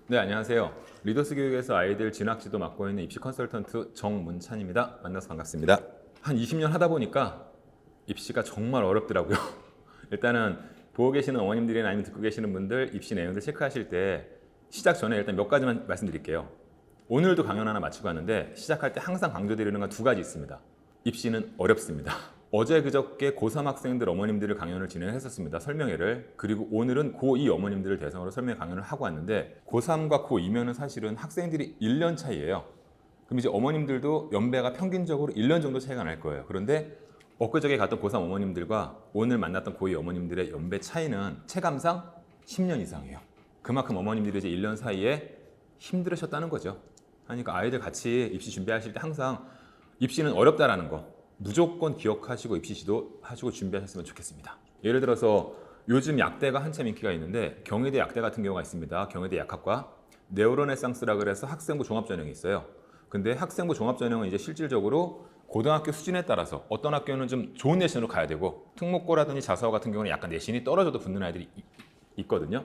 네, 안녕하세요. 리더스 교육에서 아이들 진학지도 맡고 있는 입시 컨설턴트 정문찬입니다. 만나서 반갑습니다. 한 20년 하다 보니까 입시가 정말 어렵더라고요. 일단은 보고 계시는 어머님들이나 아니면 듣고 계시는 분들 입시 내용들 체크하실 때 시작 전에 일단 몇 가지만 말씀드릴게요. 오늘도 강연 하나 마치고 왔는데 시작할 때 항상 강조드리는 건 두 가지 있습니다. 입시는 어렵습니다. 어제 그저께 고3 학생들 어머님들을 강연을 진행했었습니다. 설명회를. 그리고 오늘은 고2 어머님들을 대상으로 설명 강연을 하고 왔는데 고3과 고2면은 사실은 학생들이 1년 차이예요. 그럼 이제 어머님들도 연배가 평균적으로 1년 정도 차이가 날 거예요. 그런데 엊그저께 갔던 고3 어머님들과 오늘 만났던 고2 어머님들의 연배 차이는 체감상 10년 이상이에요. 그만큼 어머님들이 이제 1년 사이에 힘들으셨다는 거죠. 그러니까 아이들 같이 입시 준비하실 때 항상 입시는 어렵다라는 거 무조건 기억하시고 입시 지도하시고 준비하셨으면 좋겠습니다. 예를 들어서 요즘 약대가 한참 인기가 있는데 경희대 약대 같은 경우가 있습니다. 경희대 약학과 네오르네상스라 그래서 학생부 종합전형이 있어요. 근데 학생부 종합전형은 이제 실질적으로 고등학교 수준에 따라서 어떤 학교는 좀 좋은 내신으로 가야 되고 특목고라든지 자사고 같은 경우는 약간 내신이 떨어져도 붙는 아이들이 있거든요.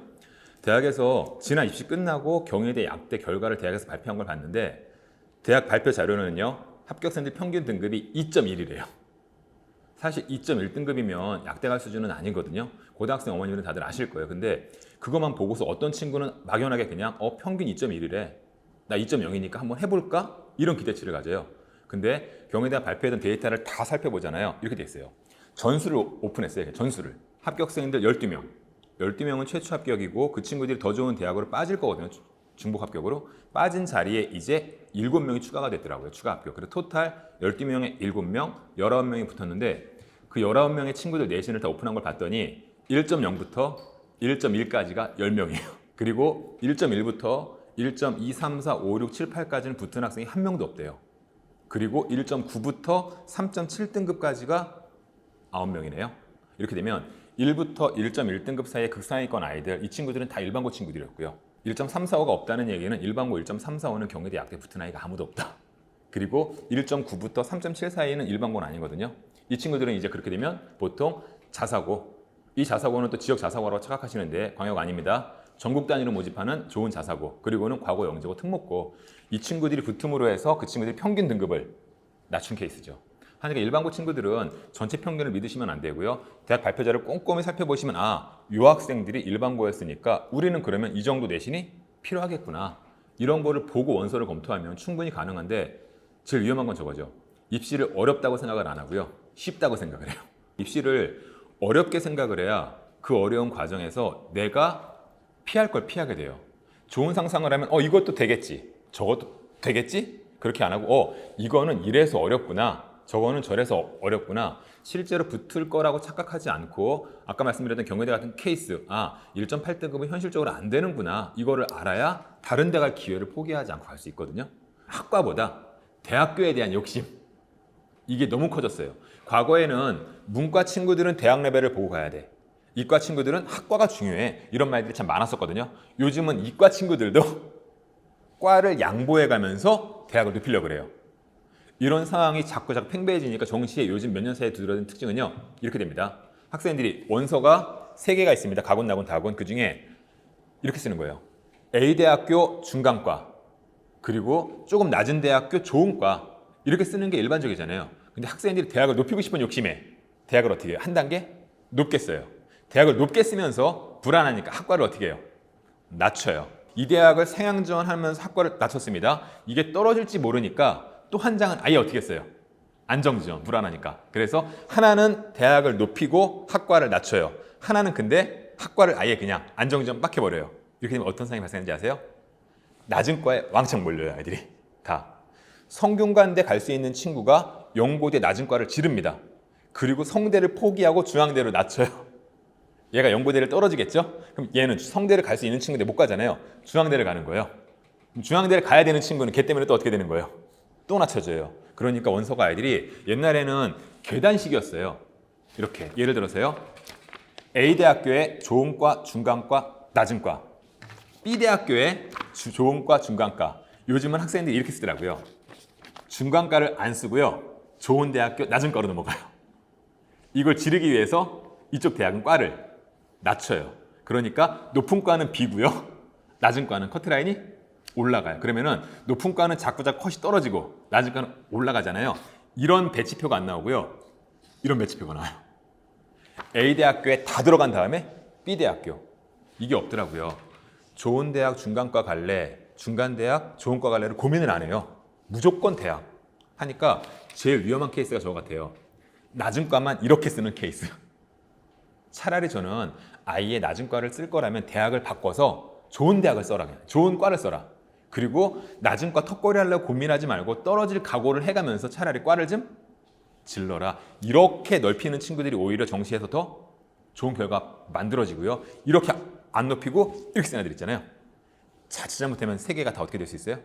대학에서 지난 입시 끝나고 경희대 약대 결과를 대학에서 발표한 걸 봤는데 대학 발표 자료는요. 합격생들 평균 등급이 2.1이래요. 사실 2.1등급이면 약대 갈 수준은 아니거든요. 고등학생 어머님들은 다들 아실 거예요. 근데 그것만 보고서 어떤 친구는 막연하게 그냥 평균 2.1이래. 나 2.0이니까 한번 해볼까? 이런 기대치를 가져요. 근데 경희대가 발표했던 데이터를 다 살펴보잖아요. 이렇게 돼 있어요. 전수를 오픈했어요. 전수를. 합격생들 12명. 12명은 최초 합격이고 그 친구들이 더 좋은 대학으로 빠질 거거든요. 중복 합격으로. 빠진 자리에 이제 7명이 추가가 됐더라고요. 추가 합격. 그래서 토탈 12명에 7명, 19명이 붙었는데 그 19명의 친구들 내신을 다 오픈한 걸 봤더니 1.0부터 1.1까지가 10명이에요. 그리고 1.1부터 1.2, 3, 4, 5, 6, 7, 8까지는 붙은 학생이 한 명도 없대요. 그리고 1.9부터 3.7등급까지가 9명이네요. 이렇게 되면 1부터 1.1등급 사이의 극상위권 아이들, 이 친구들은 다 일반고 친구들이었고요. 1.345가 없다는 얘기는 일반고 1.345는 경희대 약대 붙은 아이가 아무도 없다. 그리고 1.9부터 3.7 사이는 일반고는 아니거든요. 이 친구들은 이제 그렇게 되면 보통 자사고, 이 자사고는 또 지역 자사고라고 착각하시는데 광역 아닙니다. 전국 단위로 모집하는 좋은 자사고, 그리고는 과거 영재고 특목고, 이 친구들이 붙음으로 해서 그 친구들이 평균 등급을 낮춘 케이스죠. 그러니까 일반고 친구들은 전체 평균을 믿으시면 안 되고요. 대학 발표자를 꼼꼼히 살펴보시면 요 학생들이 일반고였으니까 우리는 그러면 이 정도 내신이 필요하겠구나. 이런 거를 보고 원서를 검토하면 충분히 가능한데 제일 위험한 건 저거죠. 입시를 어렵다고 생각을 안 하고요. 쉽다고 생각을 해요. 입시를 어렵게 생각을 해야 그 어려운 과정에서 내가 피할 걸 피하게 돼요. 좋은 상상을 하면 이것도 되겠지. 저것도 되겠지? 그렇게 안 하고 이거는 이래서 어렵구나. 저거는 저래서 어렵구나. 실제로 붙을 거라고 착각하지 않고 아까 말씀드렸던 경희대 같은 케이스 1.8등급은 현실적으로 안 되는구나. 이거를 알아야 다른 데 갈 기회를 포기하지 않고 갈 수 있거든요. 학과보다 대학교에 대한 욕심 이게 너무 커졌어요. 과거에는 문과 친구들은 대학 레벨을 보고 가야 돼. 이과 친구들은 학과가 중요해. 이런 말들이 참 많았었거든요. 요즘은 이과 친구들도 과를 양보해 가면서 대학을 높이려고 그래요. 이런 상황이 자꾸 팽배해지니까 정시에 요즘 몇 년 사이에 두드러진 특징은요. 이렇게 됩니다. 학생들이 원서가 3개가 있습니다. 가군, 나군, 다군. 그 중에 이렇게 쓰는 거예요. A대학교 중간과 그리고 조금 낮은 대학교 좋은 과 이렇게 쓰는 게 일반적이잖아요. 근데 학생들이 대학을 높이고 싶은 욕심에 대학을 어떻게 해요? 한 단계 높게 써요. 대학을 높게 쓰면서 불안하니까 학과를 어떻게 해요? 낮춰요. 이 대학을 상향 지원하면서 학과를 낮췄습니다. 이게 떨어질지 모르니까 또 한 장은 아예 어떻게 했어요? 안정지원, 불안하니까. 그래서 하나는 대학을 높이고 학과를 낮춰요. 하나는 근데 학과를 아예 그냥 안정지원 빡 해버려요. 이렇게 되면 어떤 상황이 발생하는지 아세요? 낮은 과에 왕창 몰려요, 아이들이. 다. 성균관대 갈 수 있는 친구가 연고대 낮은 과를 지릅니다. 그리고 성대를 포기하고 중앙대로 낮춰요. 얘가 연고대를 떨어지겠죠? 그럼 얘는 성대를 갈 수 있는 친구인데 못 가잖아요. 중앙대를 가는 거예요. 중앙대를 가야 되는 친구는 걔 때문에 또 어떻게 되는 거예요? 또 낮춰져요. 그러니까 원서가 아이들이 옛날에는 계단식이었어요. 이렇게 예를 들어서요. A대학교에 좋은 과, 중간 과, 낮은 과. B대학교에 좋은 과, 중간 과. 요즘은 학생들이 이렇게 쓰더라고요. 중간과를 안 쓰고요. 좋은 대학교, 낮은 과로 넘어가요. 이걸 지르기 위해서 이쪽 대학은 과를 낮춰요. 그러니까 높은 과는 B고요. 낮은 과는 커트라인이 올라가요. 그러면은 높은 과는 자꾸자꾸 컷이 떨어지고 낮은 과는 올라가잖아요. 이런 배치표가 안 나오고요. 이런 배치표가 나와요. A대학교에 다 들어간 다음에 B대학교. 이게 없더라고요. 좋은 대학 중간과 갈래, 중간대학 좋은 과 갈래를 고민을 안 해요. 무조건 대학 하니까 제일 위험한 케이스가 저거 같아요. 낮은 과만 이렇게 쓰는 케이스. 차라리 저는 아예 낮은 과를 쓸 거라면 대학을 바꿔서 좋은 대학을 써라. 그냥. 좋은 과를 써라. 그리고 낮은 과 턱걸이 하려고 고민하지 말고 떨어질 각오를 해가면서 차라리 과를 좀 질러라. 이렇게 넓히는 친구들이 오히려 정시에서 더 좋은 결과 만들어지고요. 이렇게 안 높이고 이렇게 쓰는 애들 있잖아요. 자칫 잘못하면 세 개가 다 어떻게 될 수 있어요?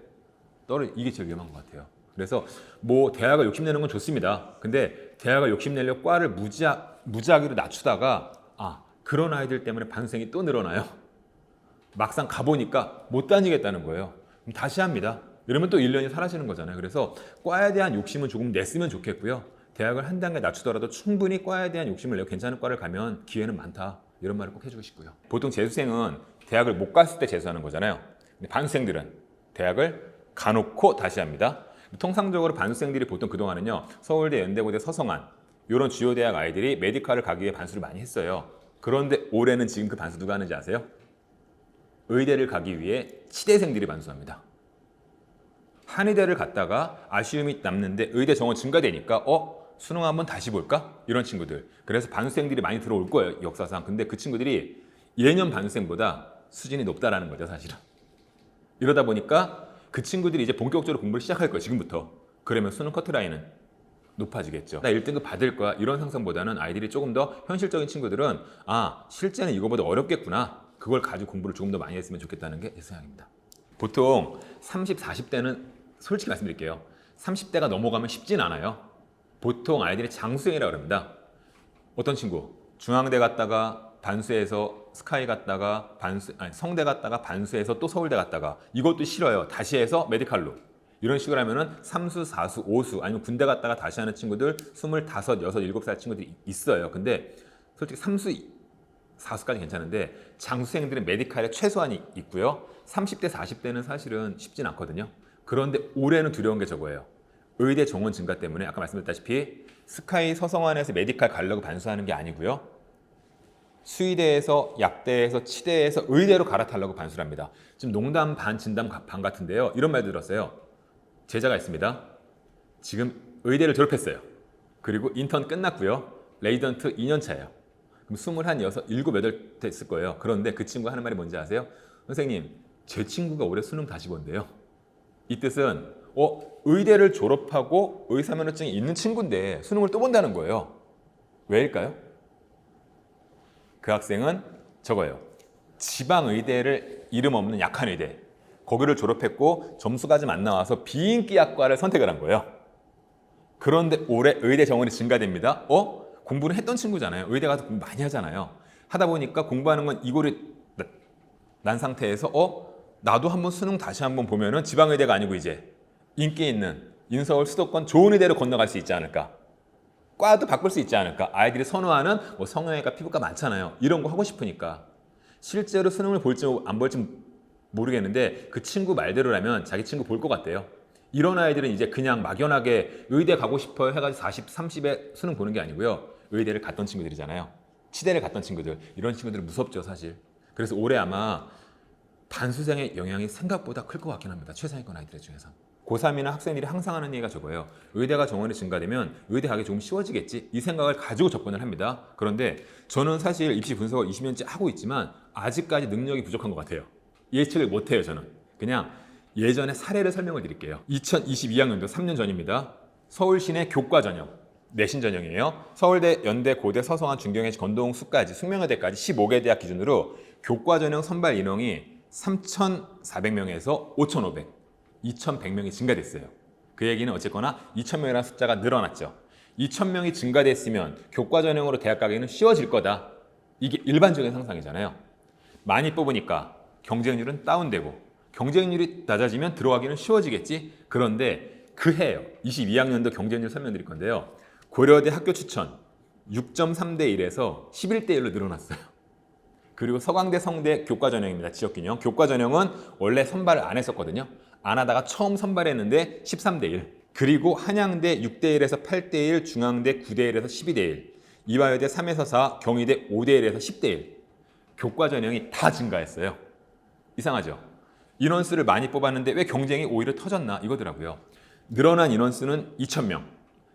이게 제일 위험한 것 같아요. 그래서 뭐 대학을 욕심내는 건 좋습니다. 근데 대학을 욕심내려 과를 무작위로 낮추다가 그런 아이들 때문에 반수생이 또 늘어나요. 막상 가보니까 못 다니겠다는 거예요. 그럼 다시 합니다. 이러면 또 1년이 사라지는 거잖아요. 그래서 과에 대한 욕심은 조금 냈으면 좋겠고요. 대학을 한 단계 낮추더라도 충분히 과에 대한 욕심을 내고 괜찮은 과를 가면 기회는 많다. 이런 말을 꼭 해주고 싶고요. 보통 재수생은 대학을 못 갔을 때 재수하는 거잖아요. 근데 반수생들은 대학을 가놓고 다시 합니다. 통상적으로 반수생들이 보통 그동안은요. 서울대, 연대고대, 서성한 이런 주요 대학 아이들이 메디칼을 가기 위해 반수를 많이 했어요. 그런데 올해는 지금 그 반수 누가 하는지 아세요? 의대를 가기 위해 치대생들이 반수합니다. 한의대를 갔다가 아쉬움이 남는데 의대 정원 증가되니까 수능 한번 다시 볼까? 이런 친구들. 그래서 반수생들이 많이 들어올 거예요. 역사상. 근데 그 친구들이 예년 반수생보다 수준이 높다라는 거죠. 사실은. 이러다 보니까 그 친구들이 이제 본격적으로 공부를 시작할 거예요. 지금부터. 그러면 수능 커트라인은 높아지겠죠. 나 1등급 받을 거야. 이런 상상보다는 아이들이 조금 더 현실적인 친구들은 실제는 이거보다 어렵겠구나. 그걸 가지고 공부를 조금 더 많이 했으면 좋겠다는 게 제 생각입니다. 보통 30, 40대는 솔직히 말씀드릴게요. 30대가 넘어가면 쉽진 않아요. 보통 아이들이 장수생이라고 합니다. 어떤 친구? 중앙대 갔다가 반수해서 스카이 갔다가 성대 갔다가 반수해서 또 서울대 갔다가 이것도 싫어요. 다시 해서 메디칼로. 이런 식으로 하면은 3수, 4수, 5수 아니면 군대 갔다가 다시 하는 친구들 25, 6, 7살 친구들이 있어요. 근데 솔직히 3수, 4수까지 괜찮은데 장수생들은 메디칼에 최소한이 있고요. 30대, 40대는 사실은 쉽진 않거든요. 그런데 올해는 두려운 게 저거예요. 의대 정원 증가 때문에 아까 말씀드렸다시피 스카이 서성환에서 메디칼 가려고 반수하는 게 아니고요. 수의대에서 약대에서 치대에서 의대로 갈아타려고 반수를 합니다. 지금 농담 반 진담 반 같은데요. 이런 말도 들었어요. 제자가 있습니다. 지금 의대를 졸업했어요. 그리고 인턴 끝났고요. 레지던트 2년 차예요. 그럼 21, 7, 8 됐을 거예요. 그런데 그 친구가 하는 말이 뭔지 아세요? 선생님, 제 친구가 올해 수능 다시 본대요. 이 뜻은 의대를 졸업하고 의사면허증이 있는 친구인데 수능을 또 본다는 거예요. 왜일까요? 그 학생은 저거예요. 지방의대를 이름 없는 약한 의대. 거기를 졸업했고 점수가 좀 안 나와서 비인기학과를 선택을 한 거예요. 그런데 올해 의대 정원이 증가됩니다. 공부는 했던 친구잖아요. 의대 가서 공부 많이 하잖아요. 하다 보니까 공부하는 건 이골이 난 상태에서 나도 한번 수능 다시 한번 보면은 지방의대가 아니고 이제 인기 있는 인서울 수도권 좋은 의대로 건너갈 수 있지 않을까. 과도 바꿀 수 있지 않을까. 아이들이 선호하는 성형외과, 피부과 많잖아요. 이런 거 하고 싶으니까. 실제로 수능을 볼지 안 볼지 모르겠는데 그 친구 말대로라면 자기 친구 볼 것 같대요. 이런 아이들은 이제 그냥 막연하게 의대 가고 싶어요 해가지고 40, 30에 수능 보는 게 아니고요. 의대를 갔던 친구들이잖아요. 치대를 갔던 친구들. 이런 친구들은 무섭죠, 사실. 그래서 올해 아마 반수생의 영향이 생각보다 클 것 같긴 합니다. 최상위권 아이들 중에서. 고3이나 학생들이 항상 하는 얘기가 저거예요. 의대가 정원이 증가되면 의대 가기 조금 쉬워지겠지. 이 생각을 가지고 접근을 합니다. 그런데 저는 사실 입시 분석을 20년째 하고 있지만 아직까지 능력이 부족한 것 같아요. 예측을 못해요, 저는. 그냥 예전에 사례를 설명을 드릴게요. 2022학년도 3년 전입니다. 서울시내 교과 전형, 내신 전형이에요. 서울대, 연대, 고대, 서성한, 중경외, 건동수까지, 숙명여대까지 15개 대학 기준으로 교과 전형 선발 인원이 3,400명에서 5,500, 2,100명이 증가됐어요. 그 얘기는 어쨌거나 2,000명이라는 숫자가 늘어났죠. 2,000명이 증가됐으면 교과 전형으로 대학 가기는 쉬워질 거다. 이게 일반적인 상상이잖아요. 많이 뽑으니까 경쟁률은 다운되고 경쟁률이 낮아지면 들어가기는 쉬워지겠지. 그런데 그 해요. 22학년도 경쟁률 설명드릴 건데요. 고려대 학교 추천 6.3대 1에서 11대 1로 늘어났어요. 그리고 서강대, 성대 교과 전형입니다. 지역균형. 교과 전형은 원래 선발을 안 했었거든요. 안 하다가 처음 선발했는데 13대 1. 그리고 한양대 6대 1에서 8대 1, 중앙대 9대 1에서 12대 1, 이화여대 3에서 4, 경희대 5대 1에서 10대 1. 교과 전형이 다 증가했어요. 이상하죠? 인원수를 많이 뽑았는데 왜 경쟁이 오히려 터졌나 이거더라고요. 늘어난 인원수는 2,000명.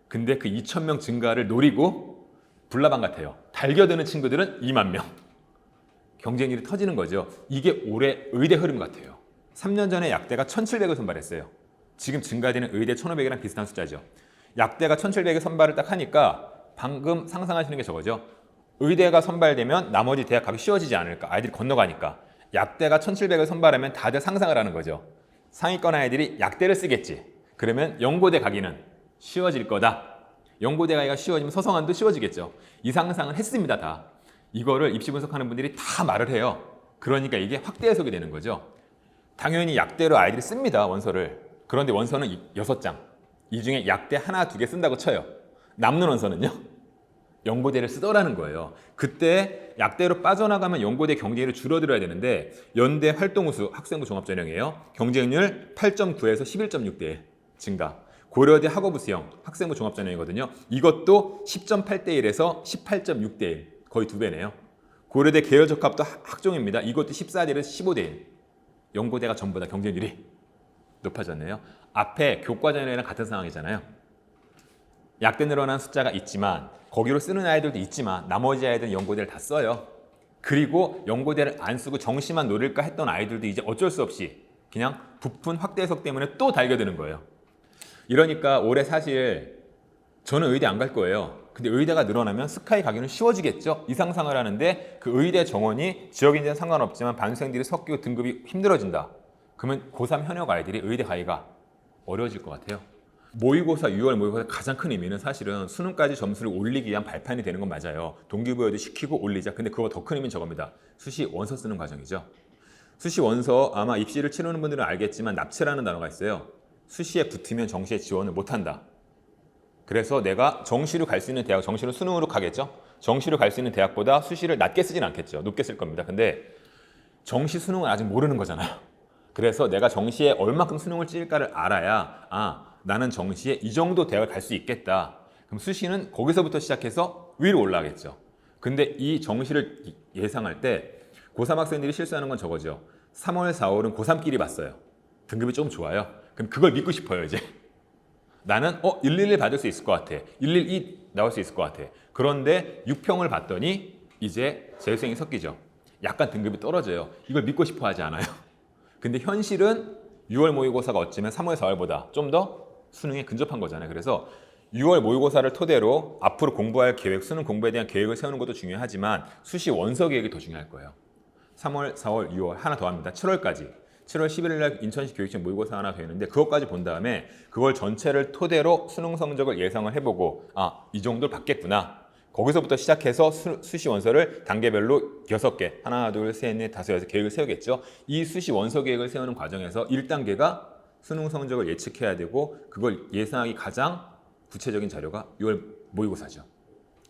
근데 그 2,000명 증가를 노리고 불나방 같아요. 달겨드는 친구들은 2만 명. 경쟁률이 터지는 거죠. 이게 올해 의대 흐름 같아요. 3년 전에 약대가 1,700을 선발했어요. 지금 증가되는 의대 1,500이랑 비슷한 숫자죠. 약대가 1,700을 선발을 딱 하니까 방금 상상하시는 게 저거죠. 의대가 선발되면 나머지 대학 가기 쉬워지지 않을까. 아이들이 건너가니까. 약대가 1,700을 선발하면 다들 상상을 하는 거죠. 상위권 아이들이 약대를 쓰겠지. 그러면 연고대 가기는 쉬워질 거다. 연고대 가기가 쉬워지면 서성한도 쉬워지겠죠. 이 상상을 했습니다, 다. 이거를 입시 분석하는 분들이 다 말을 해요. 그러니까 이게 확대 해석이 되는 거죠. 당연히 약대로 아이들이 씁니다, 원서를. 그런데 원서는 6장. 이 중에 약대 하나, 2개 쓴다고 쳐요. 남는 원서는요? 연고대를 쓰더라는 거예요. 그때 약대로 빠져나가면 연고대 경쟁률이 줄어들어야 되는데 연대 활동우수 학생부 종합전형이에요. 경쟁률 8.9에서 11.6대 증가. 고려대 학업부 수형 학생부 종합전형이거든요. 이것도 10.8대 1에서 18.6대 1. 거의 2배네요. 고려대 계열적합도 학종입니다. 이것도 14대 1에서 15대 1. 연고대가 전부 다 경쟁률이 높아졌네요. 앞에 교과전형이랑 같은 상황이잖아요. 약대 늘어난 숫자가 있지만 거기로 쓰는 아이들도 있지만 나머지 아이들은 연고대를 다 써요. 그리고 연고대를 안 쓰고 정시만 노릴까 했던 아이들도 이제 어쩔 수 없이 그냥 부푼 확대 해석 때문에 또 달겨드는 거예요. 이러니까 올해 사실 저는 의대 안 갈 거예요. 근데 의대가 늘어나면 스카이 가기는 쉬워지겠죠? 이 상상을 하는데 그 의대 정원이 지역인지는 상관없지만 반수생들이 섞이고 등급이 힘들어진다. 그러면 고3 현역 아이들이 의대 가기가 어려워질 것 같아요. 모의고사, 6월 모의고사 가장 큰 의미는 사실은 수능까지 점수를 올리기 위한 발판이 되는 건 맞아요. 동기부여도 시키고 올리자. 근데 그거 더 큰 의미는 저겁니다. 수시 원서 쓰는 과정이죠. 수시 원서 아마 입시를 치르는 분들은 알겠지만 납치라는 단어가 있어요. 수시에 붙으면 정시에 지원을 못한다. 그래서 내가 정시로 갈 수 있는 대학, 정시로 수능으로 가겠죠. 정시로 갈 수 있는 대학보다 수시를 낮게 쓰진 않겠죠. 높게 쓸 겁니다. 근데 정시 수능은 아직 모르는 거잖아요. 그래서 내가 정시에 얼마큼 수능을 찔까를 알아야 나는 정시에 이 정도 대학을 갈 수 있겠다. 그럼 수시는 거기서부터 시작해서 위로 올라가겠죠. 근데 이 정시를 예상할 때 고3 학생들이 실수하는 건 저거죠. 3월, 4월은 고3끼리 봤어요. 등급이 좀 좋아요. 그럼 그걸 믿고 싶어요, 이제. 나는 111 받을 수 있을 것 같아. 112 나올 수 있을 것 같아. 그런데 6평을 봤더니 이제 재수생이 섞이죠. 약간 등급이 떨어져요. 이걸 믿고 싶어 하지 않아요. 근데 현실은 6월 모의고사가 어쩌면 3월, 4월보다 좀 더 수능에 근접한 거잖아요. 그래서 6월 모의고사를 토대로 앞으로 공부할 계획, 수능 공부에 대한 계획을 세우는 것도 중요하지만 수시 원서 계획이 더 중요할 거예요. 3월, 4월, 6월 하나 더 합니다. 7월까지. 7월 11일 날 인천시 교육청 모의고사 하나 더 있는데 그것까지 본 다음에 그걸 전체를 토대로 수능 성적을 예상을 해보고 이 정도를 받겠구나. 거기서부터 시작해서 수시 원서를 단계별로 6개, 하나, 둘, 셋, 넷, 다섯, 여섯 계획을 세우겠죠. 이 수시 원서 계획을 세우는 과정에서 1단계가 수능 성적을 예측해야 되고 그걸 예상하기 가장 구체적인 자료가 6월 모의고사죠.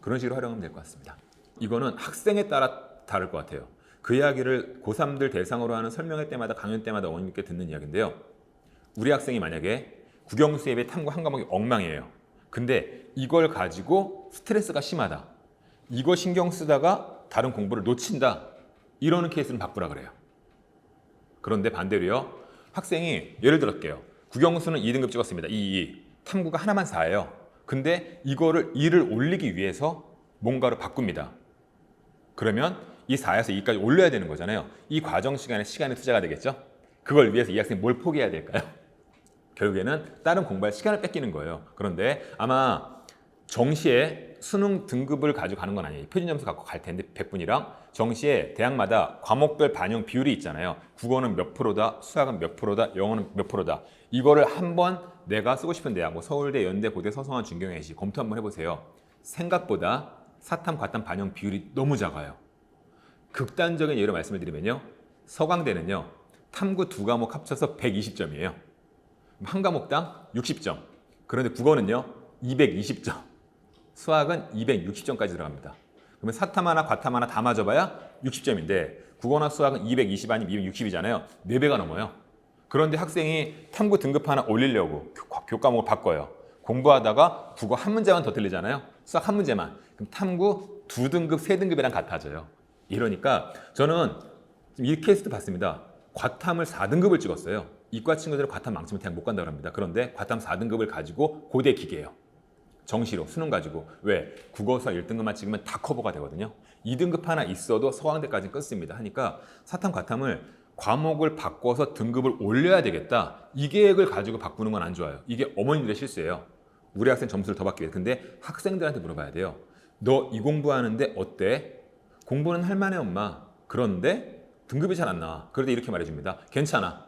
그런 식으로 활용하면 될 것 같습니다. 이거는 학생에 따라 다를 것 같아요. 그 이야기를 고3들 대상으로 하는 설명회 때마다 강연 때마다 어머님께 듣는 이야기인데요. 우리 학생이 만약에 국영수예비 탐구 한 과목이 엉망이에요. 근데 이걸 가지고 스트레스가 심하다. 이거 신경 쓰다가 다른 공부를 놓친다. 이러는 케이스는 바꾸라 그래요. 그런데 반대로요. 학생이 예를 들었게요. 국영수는 2등급 찍었습니다. 2. 탐구가 하나만 4예요. 근데 이거를 2를 올리기 위해서 뭔가로 바꿉니다. 그러면 이 4에서 2까지 올려야 되는 거잖아요. 이 과정 시간에 투자가 되겠죠? 그걸 위해서 이 학생이 뭘 포기해야 될까요? 결국에는 다른 공부할 시간을 뺏기는 거예요. 그런데 아마 정시에 수능 등급을 가지고 가는 건 아니에요. 표준 점수 갖고 갈 텐데 100분이랑 정시에 대학마다 과목별 반영 비율이 있잖아요. 국어는 몇 프로다, 수학은 몇 프로다, 영어는 몇 프로다. 이거를 한번 내가 쓰고 싶은 대학, 뭐 서울대, 연대, 고대, 서성한, 중경외시 검토 한번 해보세요. 생각보다 사탐, 과탐 반영 비율이 너무 작아요. 극단적인 예로 말씀을 드리면요. 서강대는요. 탐구 2과목 합쳐서 120점이에요. 한 과목당 60점. 그런데 국어는요. 220점. 수학은 260점까지 들어갑니다. 그러면 사탐 하나, 과탐 하나 다 맞아봐야 60점인데 국어나 수학은 220 아니면 260이잖아요. 4배가 넘어요. 그런데 학생이 탐구 등급 하나 올리려고 교과목을 바꿔요. 공부하다가 국어 한 문제만 더 틀리잖아요. 수학 한 문제만. 그럼 탐구 2등급, 3등급이랑 같아져요. 이러니까 저는 이 케이스도 봤습니다. 과탐을 4등급을 찍었어요. 이과 친구들은 과탐 망치면 대학 못 간다고 합니다. 그런데 과탐 4등급을 가지고 고대 기계예요. 정시로 수능 가지고. 왜? 국어사 1등급만 찍으면 다 커버가 되거든요. 2등급 하나 있어도 서강대까지 끝습니다. 하니까 사탐 과탐을 과목을 바꿔서 등급을 올려야 되겠다. 이 계획을 가지고 바꾸는 건 안 좋아요. 이게 어머님들의 실수예요. 우리 학생 점수를 더 받기 위해. 근데 학생들한테 물어봐야 돼요. 너 이 공부하는데 어때? 공부는 할 만해 엄마. 그런데 등급이 잘 안 나와. 그럴 때 이렇게 말해줍니다. 괜찮아.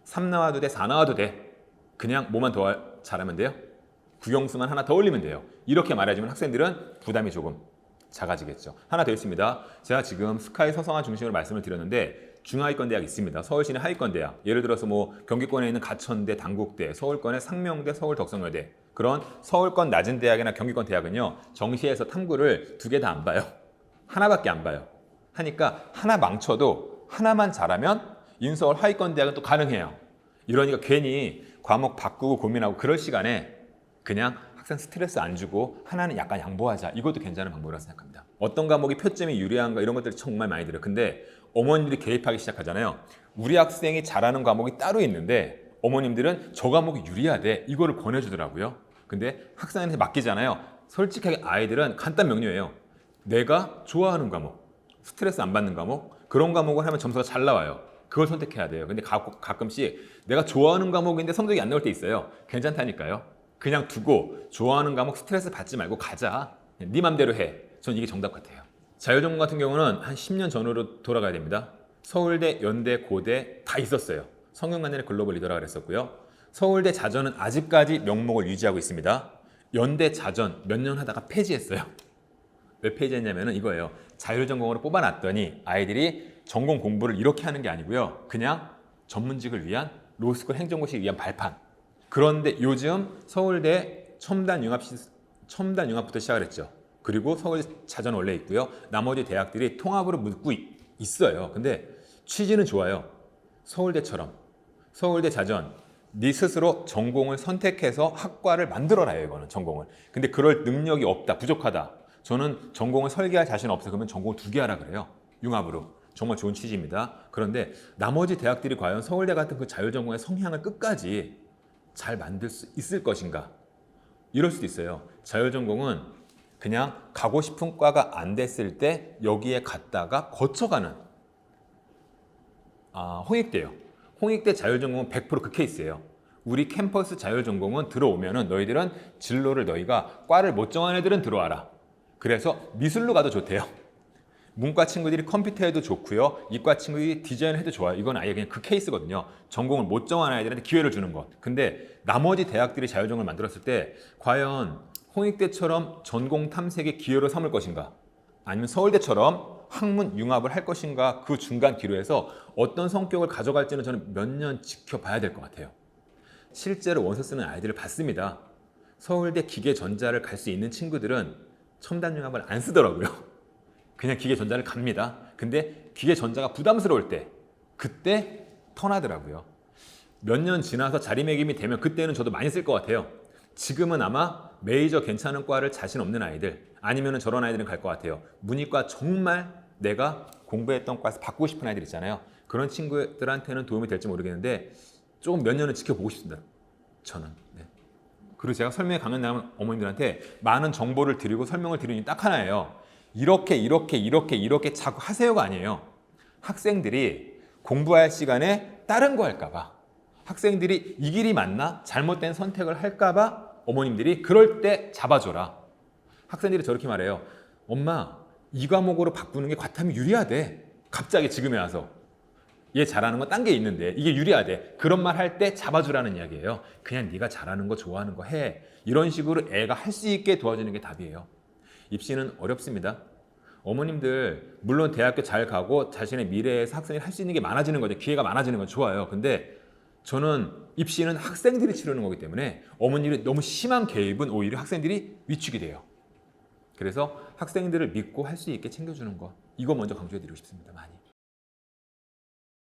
3 나와도 돼, 4 나와도 돼. 그냥 뭐만 더 잘하면 돼요. 국영수만 하나 더 올리면 돼요. 이렇게 말해주면 학생들은 부담이 조금 작아지겠죠. 하나 더 있습니다. 제가 지금 스카이 서성화 중심으로 말씀을 드렸는데 중하위권 대학 있습니다. 서울시내 하위권 대학. 예를 들어서 뭐 경기권에 있는 가천대, 당국대, 서울권의 상명대, 서울덕성여대. 그런 서울권 낮은 대학이나 경기권 대학은요. 정시에서 탐구를 2개 다 안 봐요. 하나밖에 안 봐요. 하니까 하나 망쳐도 하나만 잘하면 인서울 하위권 대학은 또 가능해요. 이러니까 괜히 과목 바꾸고 고민하고 그럴 시간에 그냥 학생 스트레스 안 주고 하나는 약간 양보하자. 이것도 괜찮은 방법이라고 생각합니다. 어떤 과목이 표점이 유리한가 이런 것들이 정말 많이 들어요. 근데 어머님들이 개입하기 시작하잖아요. 우리 학생이 잘하는 과목이 따로 있는데 어머님들은 저 과목이 유리하대. 이거를 권해주더라고요. 근데 학생한테 맡기잖아요. 솔직하게 아이들은 간단 명료해요. 내가 좋아하는 과목, 스트레스 안 받는 과목, 그런 과목을 하면 점수가 잘 나와요. 그걸 선택해야 돼요. 근데 가끔씩 내가 좋아하는 과목인데 성적이 안 나올 때 있어요. 괜찮다니까요. 그냥 두고 좋아하는 과목 스트레스 받지 말고 가자. 네 맘대로 해. 전 이게 정답 같아요. 자율전공 같은 경우는 한 10년 전으로 돌아가야 됩니다. 서울대, 연대, 고대 다 있었어요. 성균관대는 글로벌 리더라 그랬었고요. 서울대 자전은 아직까지 명목을 유지하고 있습니다. 연대 자전 몇 년 하다가 폐지했어요. 왜 폐지했냐면 이거예요. 자율전공으로 뽑아놨더니 아이들이 전공 공부를 이렇게 하는 게 아니고요. 그냥 전문직을 위한 로스쿨 행정고시를 위한 발판. 그런데 요즘 서울대 첨단융합부터 시작을 했죠. 그리고 서울 자전 원래 있고요. 나머지 대학들이 통합으로 묶고 있어요. 근데 취지는 좋아요. 서울대처럼. 서울대 자전. 네 스스로 전공을 선택해서 학과를 만들어라요. 이거는 전공을. 근데 그럴 능력이 없다. 부족하다. 저는 전공을 설계할 자신 없어. 그러면 전공을 2개 하라 그래요. 융합으로. 정말 좋은 취지입니다. 그런데 나머지 대학들이 과연 서울대 같은 그 자율전공의 성향을 끝까지 잘 만들 수 있을 것인가? 이럴 수도 있어요. 자율전공은 그냥 가고 싶은 과가 안 됐을 때 여기에 갔다가 거쳐가는 홍익대요. 홍익대 자율전공은 100% 그 케이스예요. 우리 캠퍼스 자율전공은 들어오면은 너희들은 진로를 너희가 과를 못 정한 애들은 들어와라. 그래서 미술로 가도 좋대요. 문과 친구들이 컴퓨터에도 좋고요. 이과 친구들이 디자인을 해도 좋아요. 이건 아예 그냥 그 케이스거든요. 전공을 못 정한 아이들한테 기회를 주는 것. 근데 나머지 대학들이 자율전공을 만들었을 때 과연 홍익대처럼 전공 탐색의 기회로 삼을 것인가? 아니면 서울대처럼 학문 융합을 할 것인가? 그 중간 기로에서 어떤 성격을 가져갈지는 저는 몇 년 지켜봐야 될 것 같아요. 실제로 원서 쓰는 아이들을 봤습니다. 서울대 기계전자를 갈 수 있는 친구들은 첨단 융합을 안 쓰더라고요. 그냥 기계전자를 갑니다. 근데 기계전자가 부담스러울 때 그때 턴하더라고요. 몇 년 지나서 자리매김이 되면 그때는 저도 많이 쓸 것 같아요. 지금은 아마 메이저 괜찮은 과를 자신 없는 아이들 아니면 저런 아이들은 갈 것 같아요. 문이과 정말 내가 공부했던 과에서 바꾸고 싶은 아이들 있잖아요. 그런 친구들한테는 도움이 될지 모르겠는데 조금 몇 년은 지켜보고 싶습니다. 저는. 네. 그리고 제가 설명회 강연 나가면 어머님들한테 많은 정보를 드리고 설명을 드리는 게 딱 하나예요. 이렇게 자꾸 하세요가 아니에요. 학생들이 공부할 시간에 다른 거 할까 봐. 학생들이 이 길이 맞나? 잘못된 선택을 할까 봐 어머님들이 그럴 때 잡아줘라. 학생들이 저렇게 말해요. 엄마, 이 과목으로 바꾸는 게 과탐이 유리하대. 갑자기 지금에 와서. 얘 잘하는 건 딴 게 있는데 이게 유리하대. 그런 말 할 때 잡아주라는 이야기예요. 그냥 네가 잘하는 거 좋아하는 거 해. 이런 식으로 애가 할 수 있게 도와주는 게 답이에요. 입시는 어렵습니다. 어머님들 물론 대학교 잘 가고 자신의 미래에서 학생이 할 수 있는 게 많아지는 거죠. 기회가 많아지는 건 좋아요. 근데 저는 입시는 학생들이 치르는 거기 때문에 어머님이 너무 심한 개입은 오히려 학생들이 위축이 돼요. 그래서 학생들을 믿고 할 수 있게 챙겨주는 거, 이거 먼저 강조해드리고 싶습니다. 많이.